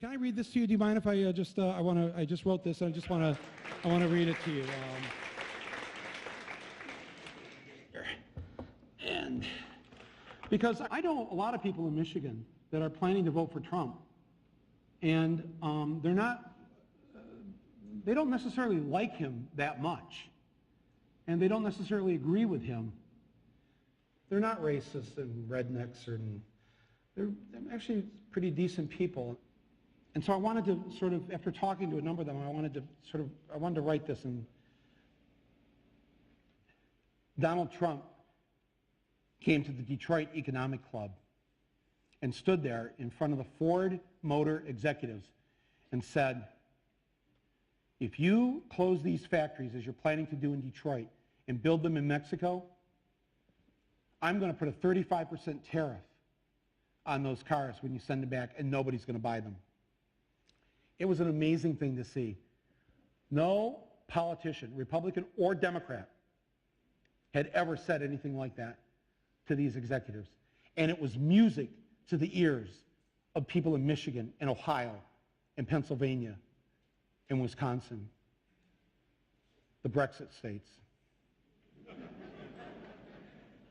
Can I read this to you? Do you mind if I I just wrote this, and I want to read it to you. And because I know a lot of people in Michigan that are planning to vote for Trump, and they don't necessarily like him that much, and they don't necessarily agree with him. They're not racist and rednecks, they're actually pretty decent people. And so I wanted to sort of, after talking to a number of them, I wanted to write this. And Donald Trump came to the Detroit Economic Club and stood there in front of the Ford Motor executives and said, if you close these factories as you're planning to do in Detroit and build them in Mexico, I'm going to put a 35% tariff on those cars when you send them back, and nobody's going to buy them. It was an amazing thing to see. No politician, Republican or Democrat, had ever said anything like that to these executives. And it was music to the ears of people in Michigan and Ohio and Pennsylvania and Wisconsin, the Brexit states.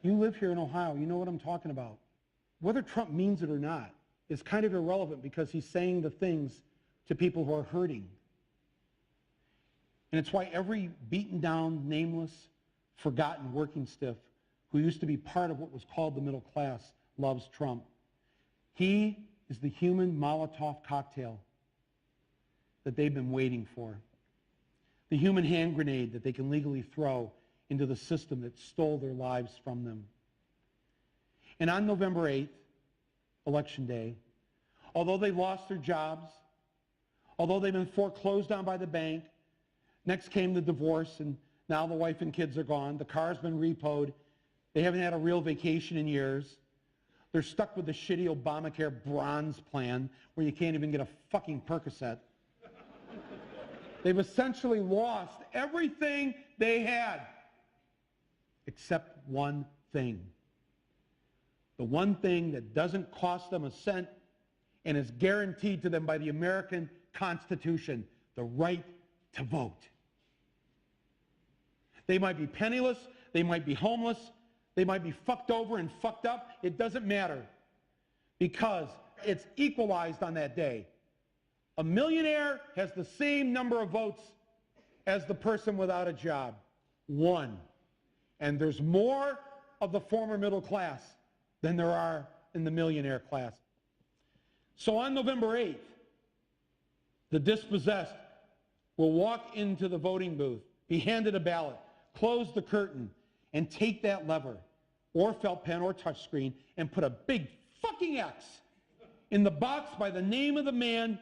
You live here in Ohio, you know what I'm talking about. Whether Trump means it or not is kind of irrelevant, because he's saying the things to people who are hurting. And it's why every beaten down, nameless, forgotten working stiff who used to be part of what was called the middle class loves Trump. He is the human Molotov cocktail that they've been waiting for. The human hand grenade that they can legally throw into the system that stole their lives from them. And on November 8th, Election Day, although they lost their jobs, although they've been foreclosed on by the bank, next came the divorce, and now the wife and kids are gone, the car's been repoed, they haven't had a real vacation in years, they're stuck with the shitty Obamacare bronze plan where you can't even get a fucking Percocet. They've essentially lost everything they had, except one thing. The one thing that doesn't cost them a cent and is guaranteed to them by the American Constitution, the right to vote. They might be penniless, they might be homeless, they might be fucked over and fucked up. It doesn't matter, because it's equalized on that day. A millionaire has the same number of votes as the person without a job. One. And there's more of the former middle class than there are in the millionaire class. So on November 8th, the dispossessed will walk into the voting booth, be handed a ballot, close the curtain, and take that lever, or felt pen or touchscreen, and put a big fucking X in the box by the name of the man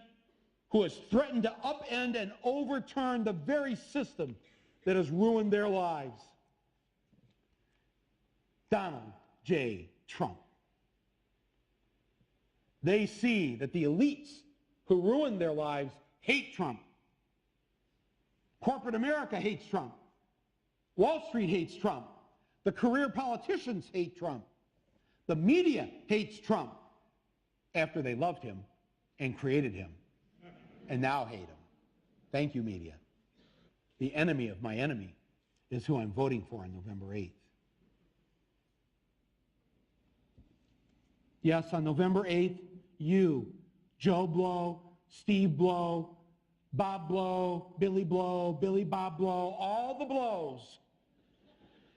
who has threatened to upend and overturn the very system that has ruined their lives. Donald J. Trump. They see that the elites who ruined their lives hate Trump. Corporate America hates Trump. Wall Street hates Trump. The career politicians hate Trump. The media hates Trump after they loved him and created him, and now hate him. Thank you, media. The enemy of my enemy is who I'm voting for on November 8th. Yes, on November 8th, you, Joe Blow, Steve Blow, Bob Blow, Billy Bob Blow, all the blows,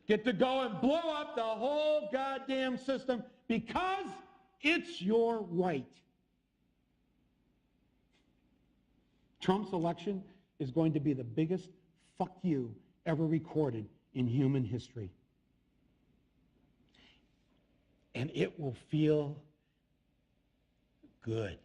get to go and blow up the whole goddamn system, because it's your right. Trump's election is going to be the biggest fuck you ever recorded in human history. And it will feel good.